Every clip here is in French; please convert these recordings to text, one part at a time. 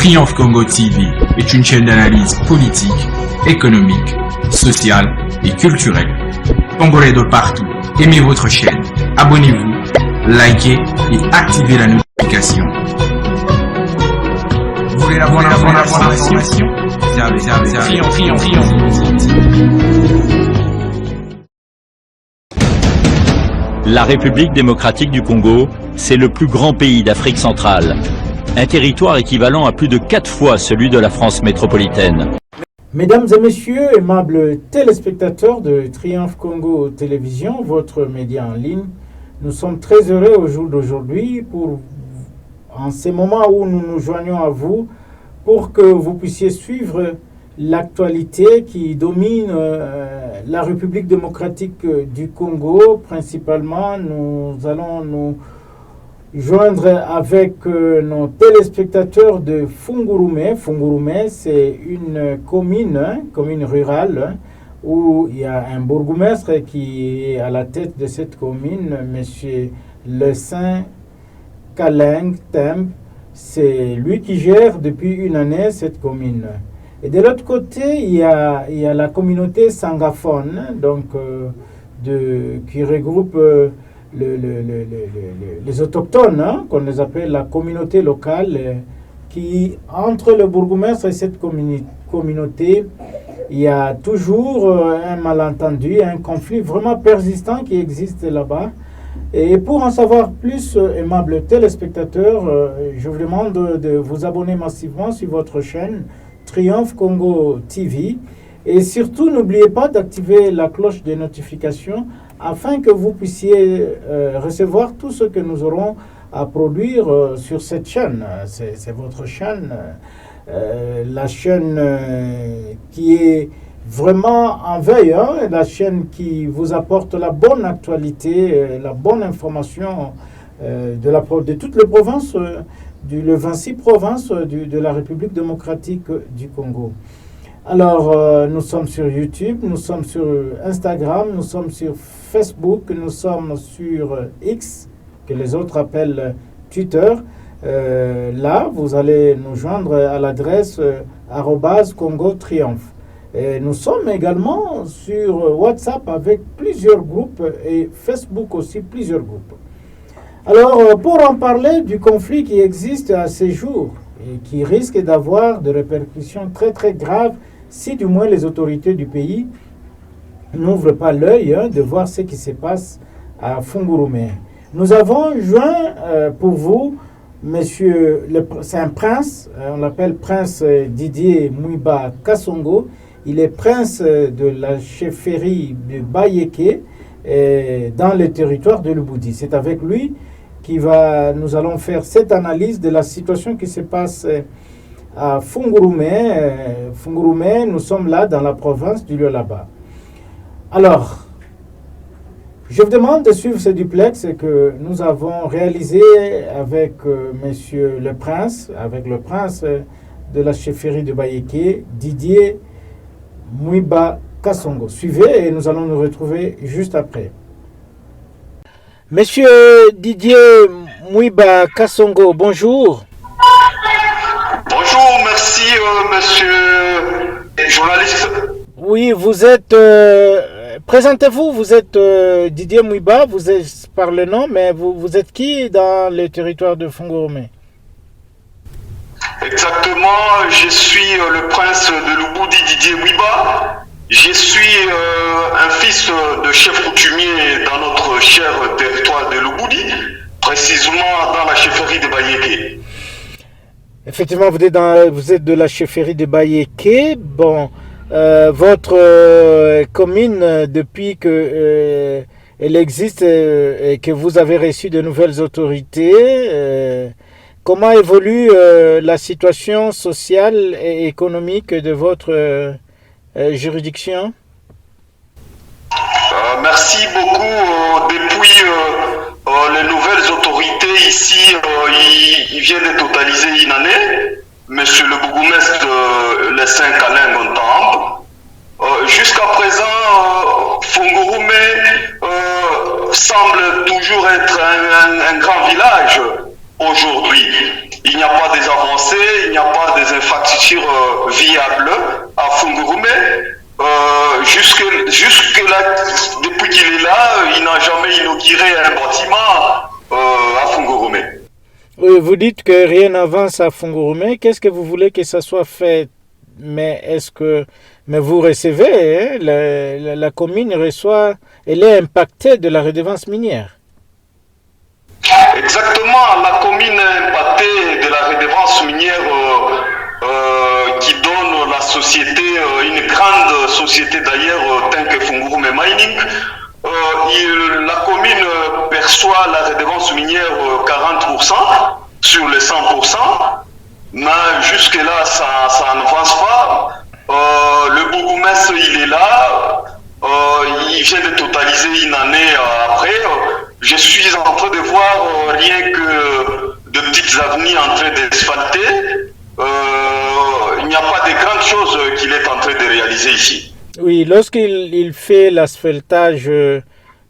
Triomphe Congo TV est une chaîne d'analyse politique, économique, sociale et culturelle. Congolais de partout, aimez votre chaîne, abonnez-vous, likez et activez la notification. Vous voulez la bonne information? Triomphe. La République démocratique du Congo, c'est le plus grand pays d'Afrique centrale. Un territoire équivalent à plus de 4 fois celui de la France métropolitaine. Mesdames et messieurs, aimables téléspectateurs de Triomphe Congo Télévision, votre média en ligne, nous sommes très heureux au jour d'aujourd'hui en ces moments où nous nous joignons à vous pour que vous puissiez suivre l'actualité qui domine la République démocratique du Congo. Principalement, nous allons nous joindre avec nos téléspectateurs de Fungurume. Fungurume, c'est une commune rurale, où il y a un bourgmestre qui est à la tête de cette commune, M. Le Saint Kaleng Tembe. C'est lui qui gère depuis une année cette commune. Et de l'autre côté, il y a la communauté sangaphone, donc qui regroupe les autochtones, qu'on les appelle la communauté locale, qui, entre le bourgmestre et cette communauté, il y a toujours un malentendu, un conflit vraiment persistant qui existe là-bas. Et pour en savoir plus, aimables téléspectateurs, je vous demande de vous abonner massivement sur votre chaîne Triomphe Congo TV. Et surtout, n'oubliez pas d'activer la cloche de notification afin que vous puissiez recevoir tout ce que nous aurons à produire sur cette chaîne. C'est votre chaîne, la chaîne qui est vraiment en veille, la chaîne qui vous apporte la bonne actualité, la bonne information de toutes les provinces, les 26 provinces de la République démocratique du Congo. Alors, nous sommes sur YouTube, nous sommes sur Instagram, nous sommes sur Facebook, nous sommes sur X, que les autres appellent Twitter. Là, vous allez nous joindre à l'adresse @Congo Triomphe. Et nous sommes également sur WhatsApp avec plusieurs groupes et Facebook aussi plusieurs groupes. Alors, pour en parler du conflit qui existe à ces jours et qui risque d'avoir des répercussions très très graves si du moins les autorités du pays n'ouvrent pas l'œil de voir ce qui se passe à Fungurume. Nous avons joint pour vous, c'est un prince, on l'appelle prince Didier Mwiba Kasongo. Il est prince de la chefferie de Bayeke dans le territoire de Lubudi. C'est avec lui nous allons faire cette analyse de la situation qui se passe à Fungurume. Fungurume, nous sommes là dans la province du Lualaba. Alors, je vous demande de suivre ce duplex que nous avons réalisé avec monsieur le prince de la chefferie de Bayeke, Didier Mwiba Kasongo. Suivez et nous allons nous retrouver juste après. Monsieur Didier Mwiba Kasongo, bonjour. Bonjour, merci monsieur journaliste. Oui, vous êtes... présentez-vous, vous êtes Didier Mwiba, vous êtes par le nom, mais vous êtes qui dans le territoire de Fungurume? Exactement, je suis le prince de Lubudi Didier Mwiba. Je suis un fils de chef coutumier dans notre cher territoire de Lubudi, précisément dans la chefferie de Bayeke. Effectivement, vous êtes de la chefferie de Bayeke. Bon, votre commune, depuis que elle existe et que vous avez reçu de nouvelles autorités, comment évolue la situation sociale et économique de votre juridiction? Merci beaucoup. Depuis les nouvelles autorités ici, ils viennent de totaliser une année. Monsieur le bourgmestre Le Saint Kaleng Tembe. Jusqu'à présent, Fungurume semble toujours être un grand village aujourd'hui. Il n'y a pas des avancées, il n'y a pas infrastructure viable à Fungurume. Jusque là, depuis qu'il est là, il n'a jamais inauguré un bâtiment à Fungurume. Oui, vous dites que rien n'avance à Fungurume. Qu'est-ce que vous voulez que ça soit fait? Mais vous recevez, hein, la commune reçoit, elle est impactée de la redevance minière. Exactement, la commune est impactée de la redevance minière qui donne la société, une grande société d'ailleurs, telle que Fungurume Mining. La commune perçoit la redevance minière 40% sur les 100%, mais jusque-là, ça n'avance pas. Le bourgmestre, il est là, il vient de totaliser une année après. Je suis en train de voir rien que de petites avenues en train d'asphalter. Il n'y a pas de grandes choses qu'il est en train de réaliser ici. Oui, lorsqu'il fait l'asphaltage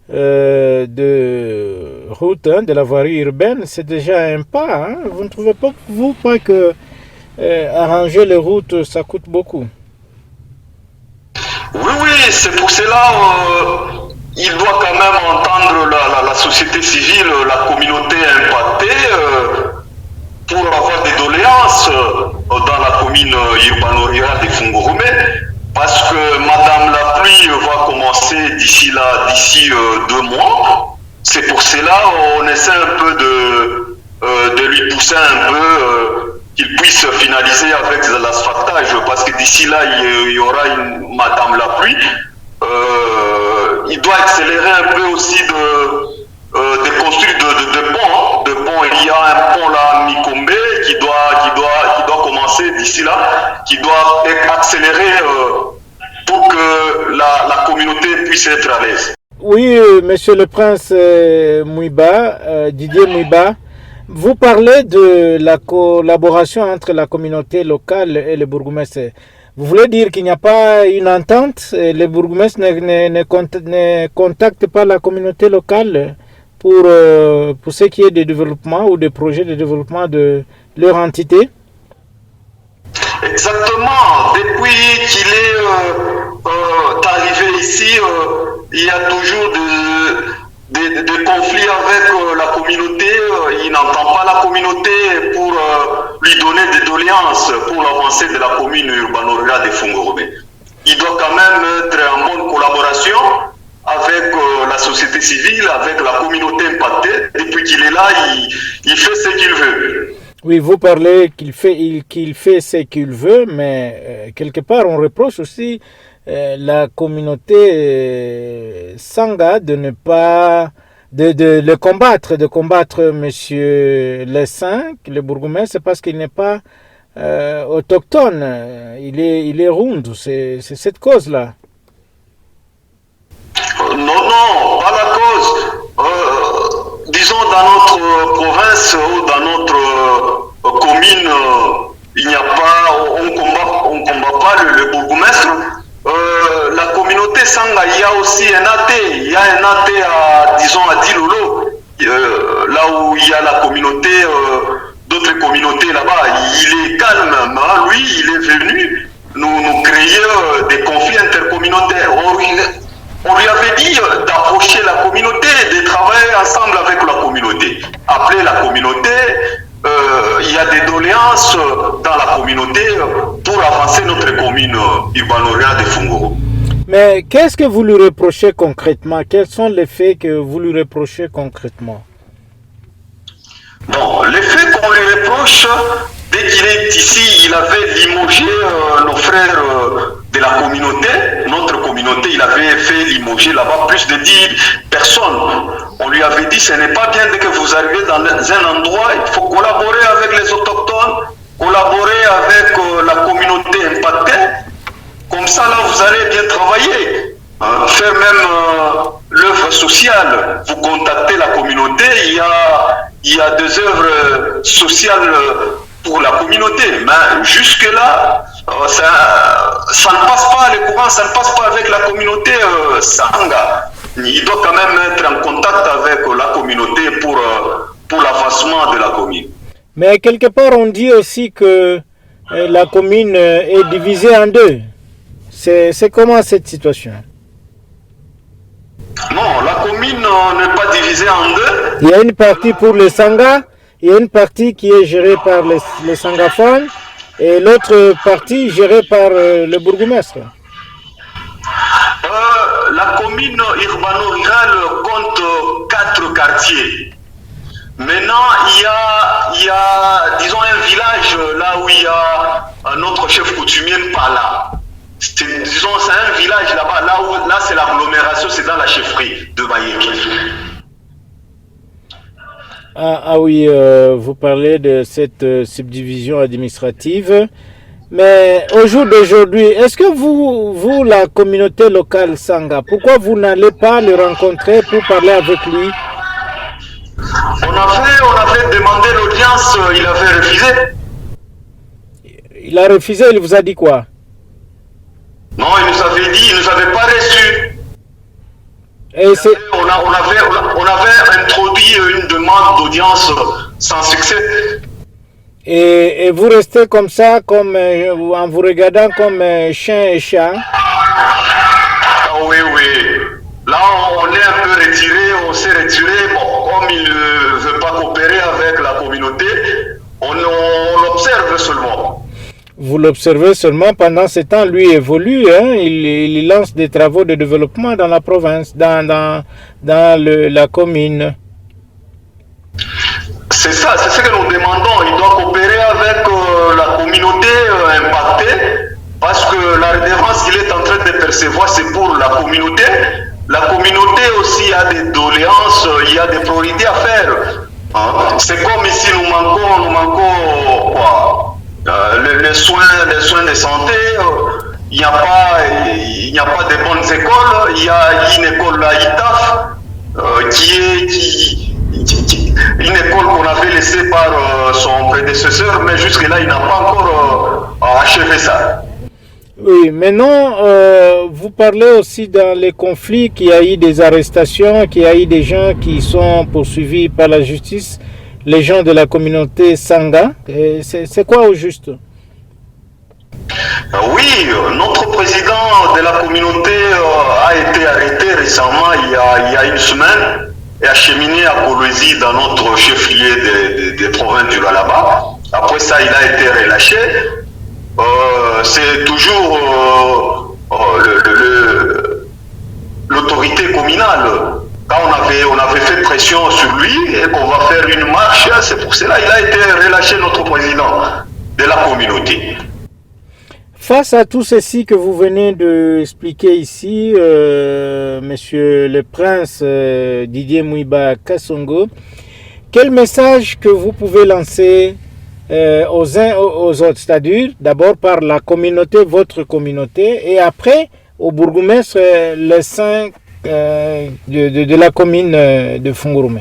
de route, hein, de la voirie urbaine, c'est déjà un pas. Hein. Vous ne trouvez pas, vous, pas que arranger les routes, ça coûte beaucoup? Oui, c'est pour cela il doit quand même entendre la société civile, la communauté impactée, pour avoir des doléances dans la commune urbano-rurale de Fungurume, parce que Madame la pluie va commencer d'ici 2 mois. C'est pour cela on essaie un peu de lui pousser un peu qu'il puisse finaliser avec l'asphaltage, parce que d'ici là il y aura une Madame la pluie. Il doit accélérer un peu aussi de construire de ponts. Il y a un pont là à Mikombe qui doit commencer d'ici là, qui doit accélérer pour que la communauté puisse être à l'aise. Oui, monsieur le prince Didier Mouiba, vous parlez de la collaboration entre la communauté locale et le bourgmestre. Vous voulez dire qu'il n'y a pas une entente? Les bourgmestres ne contactent pas la communauté locale pour ce qui est des développements ou des projets de développement de leur entité? Exactement. Depuis qu'il est arrivé ici, il y a toujours des conflits avec la communauté. Il n'entend pas la communauté pour lui donner des doléances pour l'avancée de la commune urbano-rurale de Fungurume. Il doit quand même être en bonne collaboration avec la société civile, avec la communauté impactée. Depuis qu'il est là, il fait ce qu'il veut. Oui, vous parlez qu'il fait ce qu'il veut, mais quelque part on reproche aussi la communauté Sangha de ne pas de le combattre Monsieur Lessin, le bourgmestre, parce qu'il n'est pas autochtone, il est Rundu, c'est cette cause-là. Non, pas la cause. Disons dans notre province ou dans notre commune, il n'y a pas, on combat pas le bourgmestre. La communauté Sangha, il y a aussi un athée. Il y a un athée à Dilolo, là où il y a la communauté, d'autres communautés là-bas. Il est calme, hein, lui, il est venu nous créer des conflits intercommunautaires. On lui avait dit d'approcher la communauté, de travailler ensemble avec la communauté. Appeler la communauté, il y a des doléances dans la communauté pour avancer notre commune urbano-rurale de Fungurume. Mais qu'est-ce que vous lui reprochez concrètement? Quels sont les faits que vous lui reprochez concrètement? Bon, les faits qu'on lui reproche, dès qu'il est ici, il avait limogé nos frères de la communauté, notre communauté, il avait fait limoger là-bas plus de 10 personnes. On lui avait dit, ce n'est pas bien dès que vous arrivez dans un endroit, il faut collaborer avec les autochtones, collaborer avec la communauté impactée. Comme ça, là, vous allez bien travailler. Faire même l'œuvre sociale. Vous contactez la communauté, il y a des œuvres sociales pour la communauté. Mais jusque-là, ça ne passe pas, les courants, ça ne passe pas avec la communauté Sangha. Il doit quand même être en contact avec la communauté pour l'avancement de la commune. Mais quelque part, on dit aussi que la commune est divisée en deux. C'est comment cette situation? Non, la commune n'est pas divisée en deux. Il y a une partie pour les Sangha, il y a une partie qui est gérée par les Sangaphones et l'autre partie gérée par le bourgmestre. La commune urbano-rurale compte 4 quartiers. Maintenant, il y a, disons, un village là où il y a notre chef coutumier Pala. Disons, c'est un village là-bas, là c'est l'agglomération, c'est dans la chefferie de Bayeki. Ah oui, vous parlez de cette subdivision administrative. Mais au jour d'aujourd'hui, est-ce que vous, la communauté locale Sangha, pourquoi vous n'allez pas le rencontrer pour parler avec lui? On avait demandé l'audience, il avait refusé. Il a refusé, il vous a dit quoi? Non, il nous avait pas reçu. Et on avait introduit une demande d'audience sans succès. Et vous restez comme ça, comme en vous regardant comme chien et chat? Ah oui. Là, on est un peu retiré, on s'est retiré. Bon, comme il ne veut pas coopérer avec la communauté, on l'observe seulement. Vous l'observez seulement. Pendant ce temps, lui évolue, hein? Il lance des travaux de développement dans la province, dans la commune. C'est ça, c'est ce que nous demandons. Il doit coopérer avec la communauté impactée, parce que la redevance qu'il est en train de percevoir, c'est pour la communauté. La communauté aussi a des doléances, il y a des priorités à faire. Hein? C'est comme ici, nous manquons quoi? Les soins de santé, il n'y a pas de bonnes écoles. Il y a une école à Itaf une école qu'on avait laissée par son prédécesseur, mais jusque-là, il n'a pas encore achevé ça. Oui, maintenant, vous parlez aussi dans les conflits qu'il y a eu des arrestations, qu'il y a eu des gens qui sont poursuivis par la justice, les gens de la communauté Sangha. C'est quoi au juste? Oui, notre président de la communauté a été arrêté récemment, il y a une semaine, et acheminé à Kolwezi dans notre chef-lieu des provinces du Lualaba. Après ça, il a été relâché. C'est toujours l'autorité communale. Quand on avait fait pression sur lui et qu'on va faire une marche, c'est pour cela qu'il a été relâché, notre président de la communauté. Face à tout ceci que vous venez d'expliquer ici, Monsieur le Prince Didier Mouiba Kassongo, quel message que vous pouvez lancer aux uns aux autres, c'est-à-dire d'abord par la communauté, votre communauté, et après au bourgmestre, les 5 de la commune de Fungurume?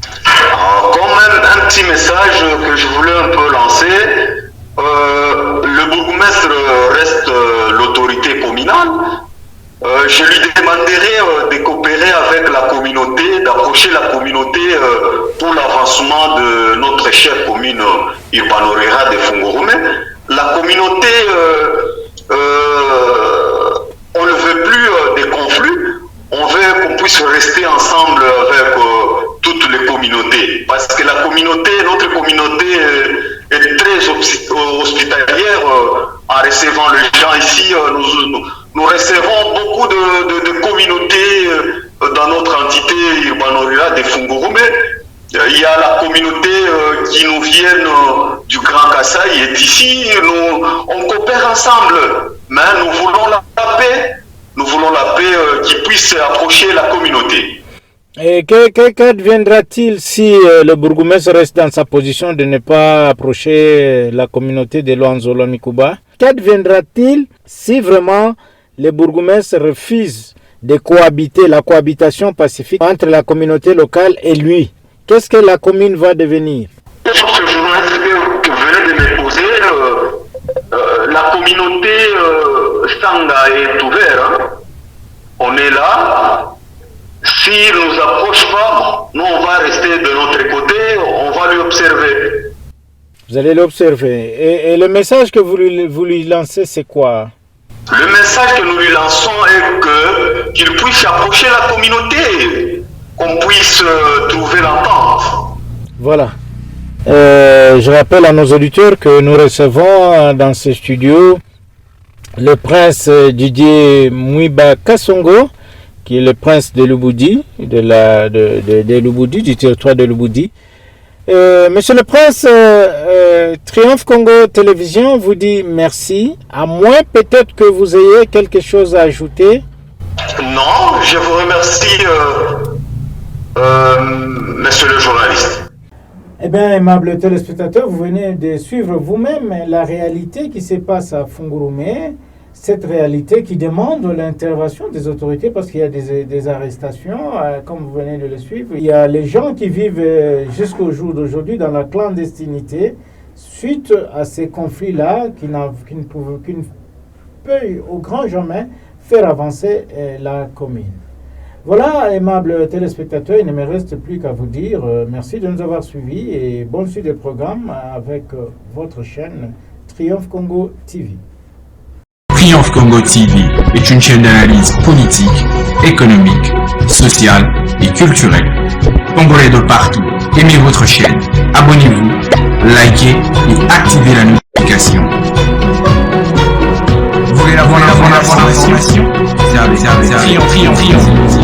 Comme un petit message que je voulais un peu lancer, le bourgmestre reste l'autorité communale. Je lui demanderai de coopérer avec la communauté, d'approcher la communauté pour l'avancement de notre chère commune urbano-rurale de Fungurume. La communauté, on ne veut plus des conflits, on veut qu'on puisse rester ensemble avec toutes les communautés. Parce que la communauté, notre communauté est très hospitalière en recevant les gens ici. Nous recevons beaucoup de communautés dans notre entité urbano-rurale de Fungurume. Il y a la communauté qui nous vient du Grand Kassai est ici. On coopère ensemble, mais nous voulons la paix. Nous voulons la paix qui puisse approcher la communauté. Et qu'adviendra-t-il si le bourgmestre reste dans sa position de ne pas approcher la communauté de Luanzolo Nikuba? Qu'adviendra-t-il si vraiment le bourgmestre refuse de cohabiter, la cohabitation pacifique entre la communauté locale et lui? Qu'est-ce que la commune va devenir? Sur ce journaliste que vous venez de me poser, la communauté Sangha est ouverte. Hein? On est là. S'il ne nous approche pas, nous on va rester de notre côté, on va lui observer. Vous allez l'observer. Et le message que vous lui lancez, c'est quoi? Le message que nous lui lançons est qu'il puisse approcher la communauté, qu'on puisse trouver l'entente. Voilà. Je rappelle à nos auditeurs que nous recevons dans ce studio le prince Didier Mwiba Kasongo, qui est le prince de Lubudi, de Lubudi, du territoire de Lubudi. Monsieur le prince, Triomphe Congo Télévision vous dit merci, à moins peut-être que vous ayez quelque chose à ajouter. Non, je vous remercie, monsieur le journaliste. Eh bien, aimable téléspectateur, vous venez de suivre vous-même la réalité qui se passe à Fungurume, cette réalité qui demande l'intervention des autorités parce qu'il y a des arrestations, comme vous venez de le suivre. Il y a les gens qui vivent jusqu'au jour d'aujourd'hui dans la clandestinité suite à ces conflits-là qui ne peuvent au grand jamais faire avancer la commune. Voilà, aimables téléspectateurs, il ne me reste plus qu'à vous dire merci de nous avoir suivis et bonne suite des programmes avec votre chaîne Triomphe Congo TV. Triomphe Congo TV est une chaîne d'analyse politique, économique, sociale et culturelle. Congolais de partout, aimez votre chaîne, abonnez-vous, likez et activez la notification. Vous voulez avoir l'information? Triomphe.